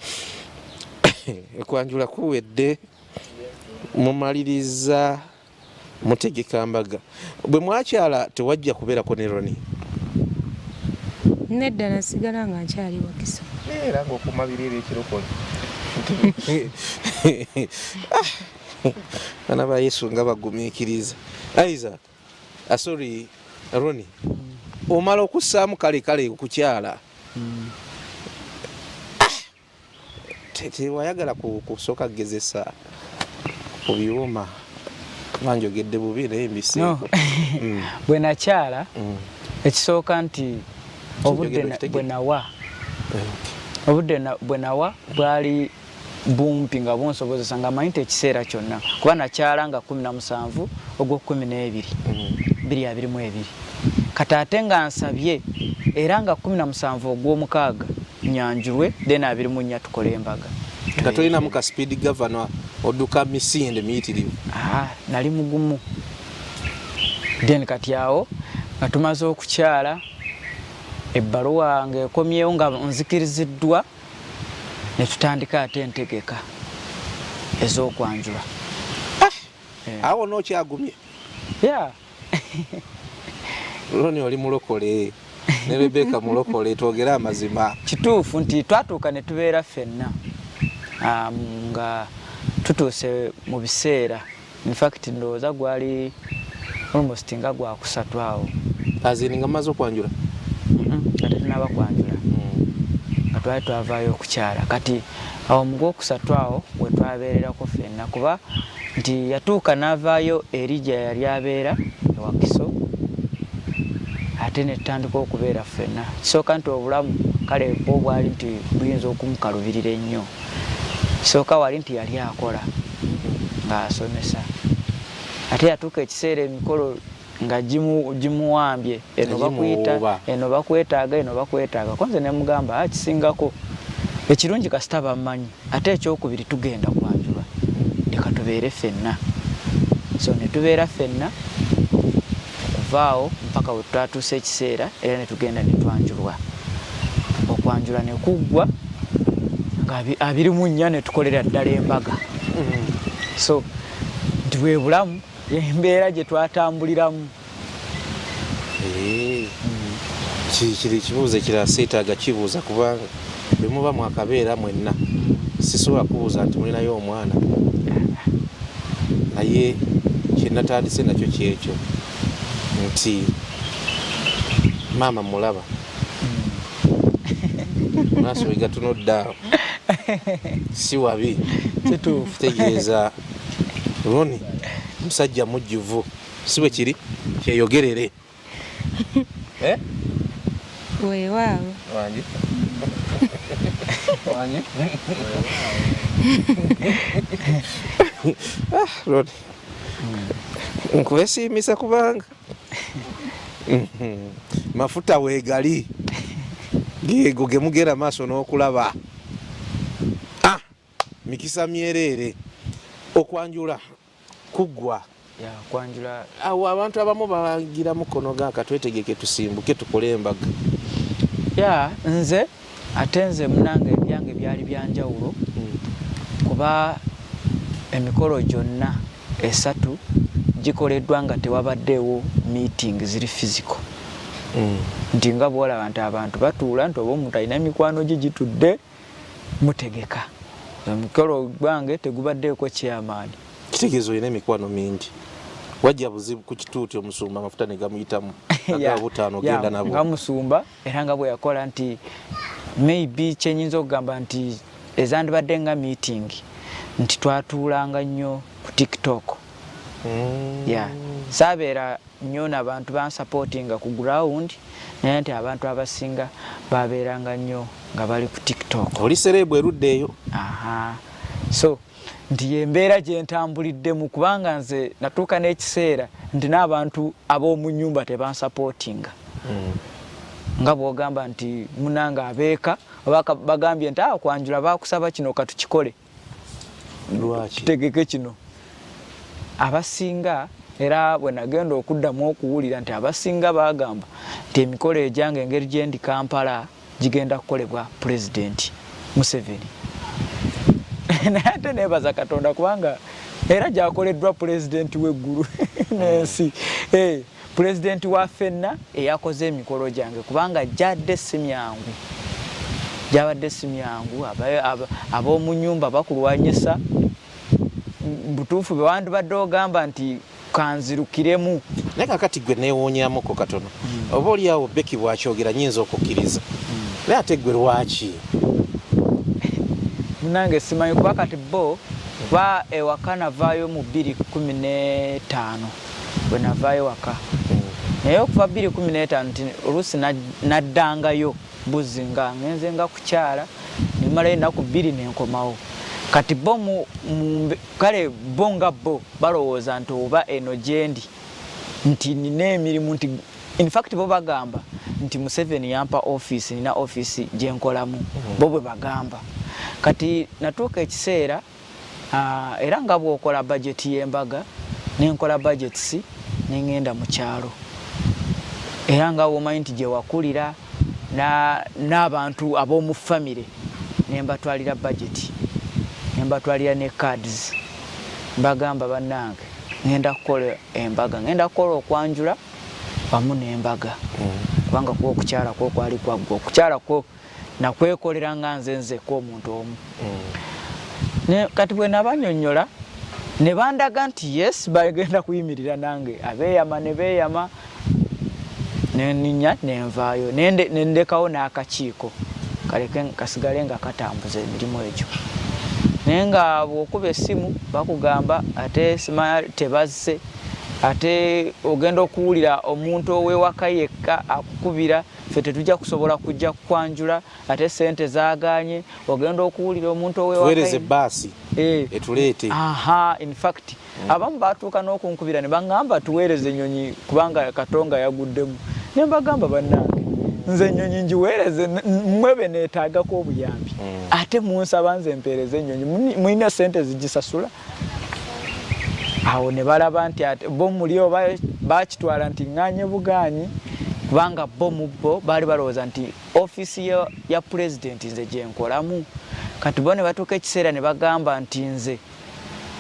Ekwanjula kuwedde mumaliriza mutegeka mbaga. Bwe mwakyala tewajja kubeerako ne Roni? Nedda nasigala nga nkyali Wakiso. Era ng'okumabirira ekirokole. Bana ba Yesu nga bagumiikiriza. Isaac, sorry, Roni. Omala okussaamu kale okukyala. Tewayagala kusooka kugezesa ku byuma. Banjogedde bubi naye mbiseeko. Bwe nakyala ekisooka nti obudde bwe nawa bwali bumpi nga bunsobozesa nga manyi ekiseera kyonna kuba nakyala nga 17 ogw'Okumi-n'ebiri 2022 kati ate nga nsabye era nga 17 ogw'omukaaga nyanjulwe then 24 tukole embaga. Nga tolinamu ka speed governor odduka misinde miyitirivu. Nali mugumu then kati awo nga tumaze okukyala ebbaluwa ng'ekomyewo nga nzikiriziddwa ne tutandika ate entegeka ez'okwanjula. Awo n'okyagumye? Roni oli mulokole ne Rebecca mulokole twogere amazima. Kituufu nti twatuuka ne tubeera ffenna nga tutuuse mu biseera. In fact ndowooza gwali almost nga gwakusatu awo. Azini nga maze okwanjula? Kati tunaba kwanjula. Nga twali twavaayo okukyala. Kati awo mu gwokusatu awo we twabeererako ffenna kuba nti yatuuka n'avaayo Elijah yali abeera Wakiso ate ne tutandika okubeera ffenna. Kisooka nti obulamu kale bwo bwali nti buyinza okumukalubirira ennyo. Kisooka wali nti yali akola ng'asomesa. Ate yatuuka ekiseera emikolo nga gimuwambye eno bakuyita eno bakwetaaga eno bakwetaaga. Konze ne mugamba kisingako ekirungi kasita bammanyi ate ekyokubiri tugenda kwanjula leka tubeere ffenna. So ne tubeera ffenna okuvaawo mpaka we twatuuse ekiseera era ne tugenda ne twanjulwa. Okwanjula ne kuggwa nga 24 ne tukolera ddala embaga. So nti bwe bulamu embeera gye twatambuliramu. Kiri kibuuzo ekirala seetaaga kibuuza kubanga bwe muba mwakabeera mwenna sisobola kubuuza nti mulinayo omwana naye kyenatandise nakyo kyekyo nti maama mulaba maaso we gatunodde si wabi. Kituufu. Tegeeza Roni musajja mujjuvu si bwe kiri kyeyogerere. Weewaawo. Roni nkwesiimisa kubanga mafuta weegali geego ge mugera maaso n'okulaba. Mikisa myereere. Okwanjula kuggwa. Kwanjula awo abantu abamu bagira mukono gaaka twetegeke tusimbuke tukole embaga. Nze ate nze munange ebyange byali byanjawulo kuba emikolo gyonna 3 gikoleddwa nga tewabaddeewo meeting ziri physical. Nti nga bwolaba nti abantu batuula nti oba omuntu alina mikwano gye gitudde mutegeka. Emikolo gwange tegubaddeeko chairman. Kitegeeza olina emikwano mingi. wajja buzibu ku kituuti omusumba amafuta ne gamuyitamu aga butaano genda nabo nga musumba era nga bwe yakola nti maybe kyenyinza okugamba nti ezandibadde nga meeting nti twatuulanga nnyo ku TikTok. Saabeera nnyo n'abantu bansupportinga ku ground naye nti abantu abasinga babeeranga nnyo nga bali ku TikTok. Oli serebu erudde eyo? So nti yembeera gye ntambuliddemu kubanga nze natuuka n'ekiseera nti n'abantu ab'omu nnyumba tebansupportinga. Nga bw'ogamba nti munange abeeka oba bagambye nti Kwanjula baakusaba kino katukikole. Lwaki? Tutegeke kino. Abasinga era bwe nagenda okuddamu okuwulira nti abasinga bagamba nti emikolo egyange engeri gye ndi Kampala gigenda kukolebwa Pulezidenti Museveni. Naye ate neebaza Katonda kubanga era gyakoleddwa Pulezidenti w'eggulu n'ensi. Pulezidenti wa ffenna eyakoze emikolo gyange kubanga gyadde si myangu. Gyabadde si myangu ab'omu nnyumba bakulwanyisa butuufu bwe wandibadde ogamba nti kanzirukiremu. Naye kakati gwe neewuunyamuko katono. Oba oliawo Beki bw'akyogera nnyinza okukkiriza. Naye ate gwe lwaki? Munange simanyi kuba kati bo ba ewaka navaayo mu 2015 bwe navaayo waka. Naye okuva 2015 nti oluusi naddangayo buzzi nga ngenze nga kukyala nimalayo ennaku 2 nenkomawo. Kati bo kale bo nga bo balowooza nti oba eno gyendi nti nina emirimu nti in fact bo bagamba nti Museveni yampa office nina office gye nkolamu. Bo bwe bagamba. Kati natuuka ekiseera era nga bw'okola budget y'embaga nenkola budgets nengenda mu kyalo. Era nga bw'omanyi nti gye wakulira n'abantu ab'omu famire nembatwalira budget nembatwalira ne cards bagamba bannange ngenda kukola embaga ngenda kukola okwanjula wamu n'embaga kubanga kuba okukyala kwo kwali kwaggwa okukyala kwo nakwekolera nga nzenzeko omuntu omu. Kati bwe nabanyonnyola ne bandaga nti yes bagenda kuyimirira nange abeeyama ne beeyama neninya nenvaayo nendekawo n'akakiiko kaleke kasigale nga katambuza emirimu egyo. Naye nga bw'okuba essimu bakugamba ate simanya tebazze ate ogenda okuwulira omuntu ow'ewaka yekka akukubira ffe tetujja kusobola kujja kukwanjula ate sente zaaganye ogenda okuwulira omuntu ow'ewaka tuweereze bbaasi etuleete. In fact abamu baatuuka n'okunkubira ne baŋŋamba tuweereze ennyonyi kubanga Katonga yaguddemu. Ne mbagamba bannange nze ennyonyi ngiweereze mmwe be neetaagako obuyambi ate munsaba nze mpeereze ennyonyi mulina sente zigisasula. Awo ne balaba nti bo muli oba bakitwala nti ŋŋaanye bugaanyi kubanga bo mu bo baali balowooza nti office ya Pulezidenti nze gye nkolamu. Kati bo ne batuuka ekiseera ne bagamba nti nze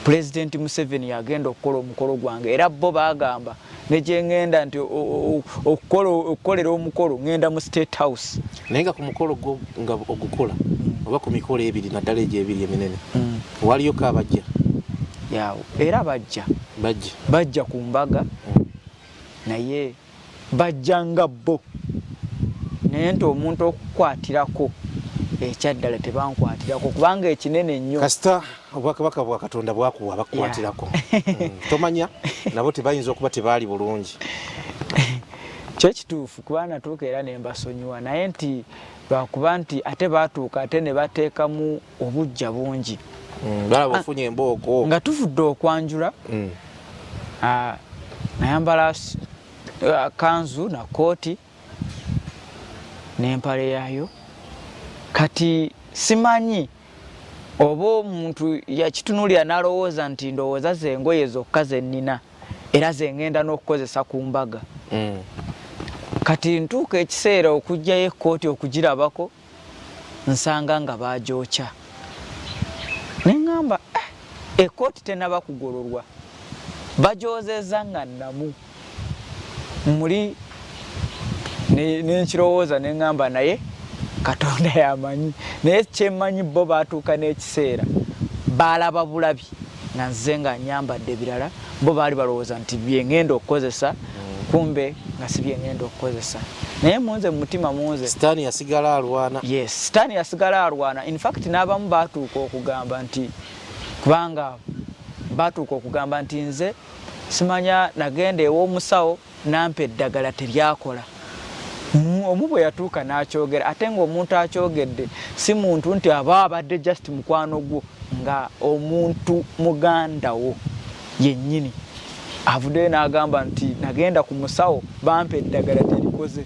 Pulezidenti Museveni yagenda okukola omukolo gwange era bo bagamba ne gye ŋŋenda nti okukolera omukolo ŋŋenda mu State House. Naye nga ku mukolo gwo nga ogukola oba ku mikolo ebiri naddala egyo ebiri eminene waliyoko abajja? Era bajja ku mbaga naye bajja nga bo naye nti omuntu okukwatirako ekyaddala tebankwatirako kubanga ekinene nnyo. Kasita obwakabaka bwa Katonda bwakuwa bakukwatirako tomanya nabo tebayinza okuba tebaali bulungi. Kyo kituufu kuba natuuka era ne mbasonyiwa naye nti lwakuba nti ate baatuuka ate ne bateekamu obujja bungi. Balaba ofunye embooko nga tuvudde okwanjula nayambala kanzu na kooti n'empale yaayo. Kati simanyi oba omuntu yakitunuulira n'alowooza nti ndowooza ze engoye zokka ze nnina era ze ngenda n'okukozesa ku mbaga. Kati ntuuka ekiseera okugyayo ekkooti okugirabako nsanga nga baagyokya. Ne ŋŋamba ekkooti tenaba kugololwa bagyozezza nga nnamu muli nenkirowooza ne ŋŋamba naye Katonda yamanyi. Naye kyemmanyi bo baatuuka n'ekiseera baalaba bulabi nga nze nga nyambadde ebirala bo baali balowooza nti byengenda okukozesa kumbe nga si byengenda okukozesa naye munze mu mutima munze sitaani yasigala alwana. Yes, sitaani yasigala alwana. In fact n'abamu baatuuka okugamba nti kubanga baatuuka okugamba nti nze simanya nagenda ew'omusawo nampa eddagala teryakola. Omu bwe yatuuka n'akyogera ate ng'omuntu akyogedde si muntu nti aba abadde just mukwano gwo nga omuntu muganda wo yennyini avuddeyo n'agamba nti nagenda ku musawo bampa eddagala terikoze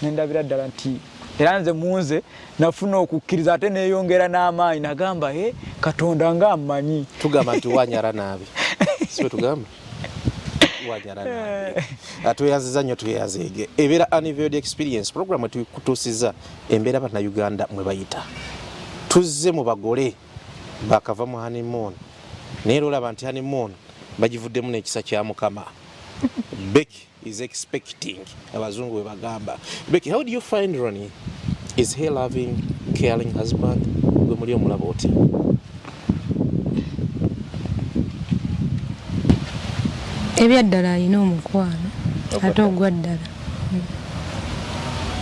nendabira ddala nti era nze munze nafuna okukkiriza ate neeyongera n'amaanyi nagamba Katonda nga ammanyi. Tugamba nti wanyara naabi sibe tugamba wanyara naabi atweyanziza nnyo tweyanzeege ebeera Unveiled Experience program tukutuusiza embeera bannayuganda mwe bayita tuzze mu bagole bakava mu honeymoon naye olaba nti honeymoon bagivuddemu n'ekisa kya Mukama. Becky is expecting abazungu we bagamba. Becky, how do you find Ronnie? Is he loving, caring husband? Gwe muli omulaba oti? Ebyaddala alina omukwano ate ogwa ddala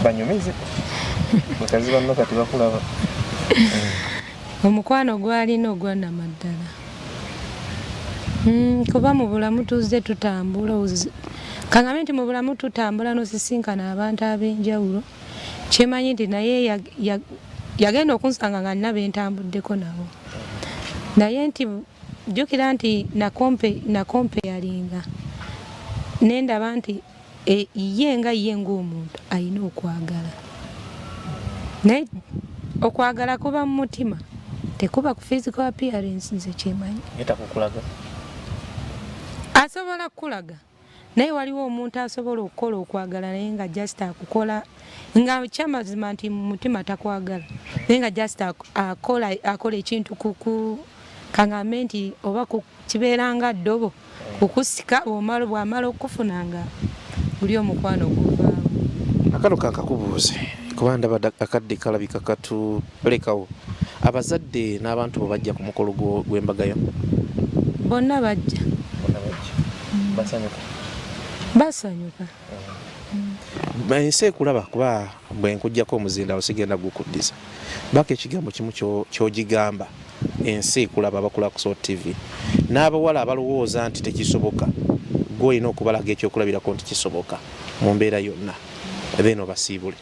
banyumize bakazi banno kati bakulaba omukwano gwalina ogwa namaddala. Kuba mu bulamu tuzze tutambula kaŋŋamye nti mu bulamu tutambula n'osisinkana abantu ab'enjawulo kyemanyi nti naye yagenda okunsanga nga nina bentambuddeko nabo naye nti jjukira nti nakompe yalinga nendaba nti ye ng'omuntu alina okwagala naye okwagala kuba mu mutima tekuba ku physical appearance nze kyemanyi asobola kukulaga naye waliwo omuntu asobola okukola okwagala naye nga just akukola nga kyamazima nti mu mutima takwagala naye nga just akola ekintu kaŋŋamye nti oba kibeera nga ddobo kukusika bw'amala okufunanga guli omukwano guvaamu. Akalo kankakubuuze kuba ndaba akadde kalabika katulekawo abazadde n'abantu bwe bajja ku mukolo gw'embagayo bonna bajja basanyuka ensi ekulaba kuba bwe nkujjako omuzindaalo sigenda gukuddiza baka ekigambo kimu ky'ogigamba ensi ekulaba bakula ku Salt TV n'abawala abalowooza nti tekisoboka gwe olina okubalaga ekyokulabirako nti kisoboka mu mbeera yonna then obasiibule.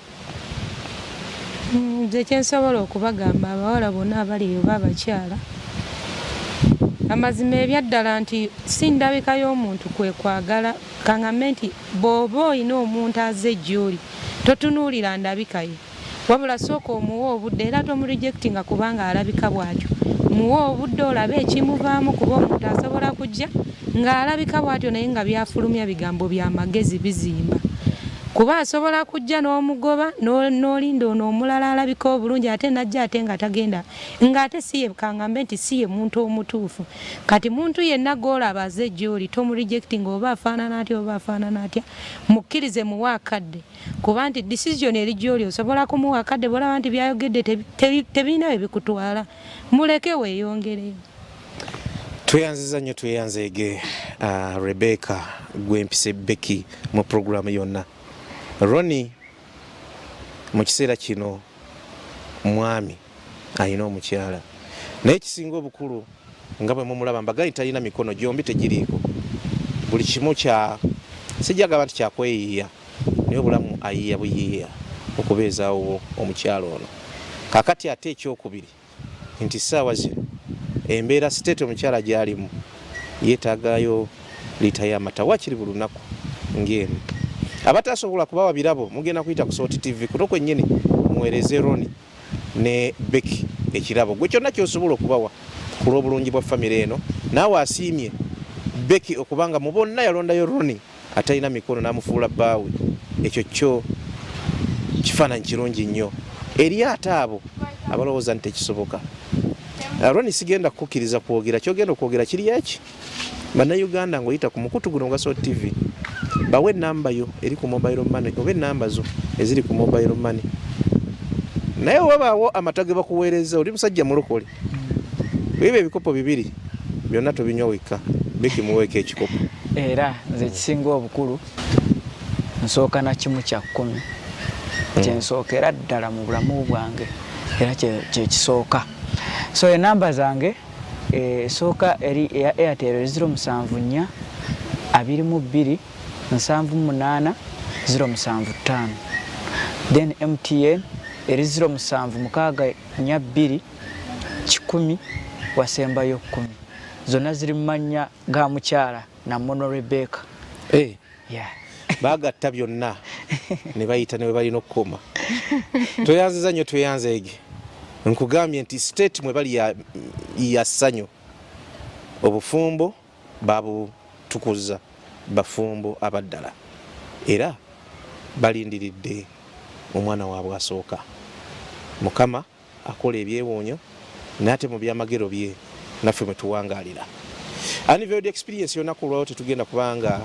Nze kyensobola okubagamba abawala bonna abali oba abakyala amazima ebyaddala nti si ndabika y'omuntu kwe kwagala kaŋŋamye nti bw'oba olina omuntu azze gy'oli totunuulira ndabika ye wabula sooka omuwa obudde era tomurejectinga kubanga alabika bw'atyo muwa obudde olabe ekimuvaamu kuba omuntu asobola kujja ng'alabika bw'atyo naye nga byafulumya bigambo by'amagezi bizimba kuba asobola kujja n'omugoba n'olinda ono omulala alabika obulungi ate najja ate nga tagenda ng'ate si ye kaŋŋambe nti si ye muntu omutuufu kati muntu yenna gw'olaba azze gy'oli tomurejectinga oba afaanana atya oba afaanana atya mukkirize muwa akadde kuba nti decision eri gy'oli osobola kumuwa akadde bw'olaba nti byayogedde tebirina we bikutwala muleke weeyongereyo. Tweyanziza nnyo tweyanzeege Rebecca gwempise Becky mu programu yonna. Ronnie mu kiseera kino mwami alina omukyala naye kisinga obukulu nga bwe mumulaba mbagayi talina mikono gyombi tegiriiko buli kimu sijagaba nti kyakweyiiya naye obulamu ayiiya buyiiya okubeezaawo omukyala ono kakati ate ekyokubiri nti ssaawa zino embeera siteeti omukyala gy'alimu yeetaagayo liita y'amata wakiri buli lunaku ng'emu abatasobola kubawa birabo mugenda kuyita ku Salt TV kuno kwennyini muweereze Ronnie ne Becky ekirabo gwe kyonna kyosobola okubawa ku lw'obulungi bwa famire eno naawe asiimye Becky okubanga mu bonna yalondayo Ronnie atalina mikono n'amufuula bbaawe ekyo kyo kifaananyi kirungi nnyo eri ate abo abalowooza nti tekisoboka. Ronnie sigenda kukkiriza kwogera kyogenda okwogera kiri eki bannayuganda ng'oyita ku mukutu guno nga Salt TV bawe namba yo eri ku mobile money oba enamba zo eziri ku mobile money naye wabaawo amata ge bakuweereza oli musajja mulokole weba ebikopo 2 byonna tubinywa wekka biki muweeka ekikopo era nze kisinga obukulu nsooka na kimu kya 10 kyensookera ddala mu bulamu bwange era kyekisooka so enamba zange esooka eri eya Airtel 074 22 78 075 then MTN eri 07 62 10 wasembayo 10 zonna ziri mu mannya ga mukyala na Mono Rebecca. Yeah. Bagatta byonna ne bayita ne balina okukoma toyanziza nnyo tweyanzeege nkugambye nti state mwe bali ya ssanyu obufumbo babutukuza bafumbo abaddala era balindiridde omwana waabwe asooka mukama akola ebyewuunyo nate mu byamagero bye naffe mwe tuwangaalira. Unveiled Experience yonaku lwawo tetugenda kubanga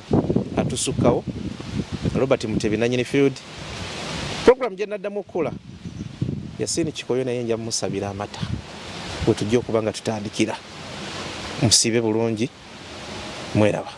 atusukkawo Robert Mutebi nanyini field program gye naddamu okukola Yasini Kikoyo naye nja musabira amata bwe tujja okubanga tutandikira musibe bulungi mweraba.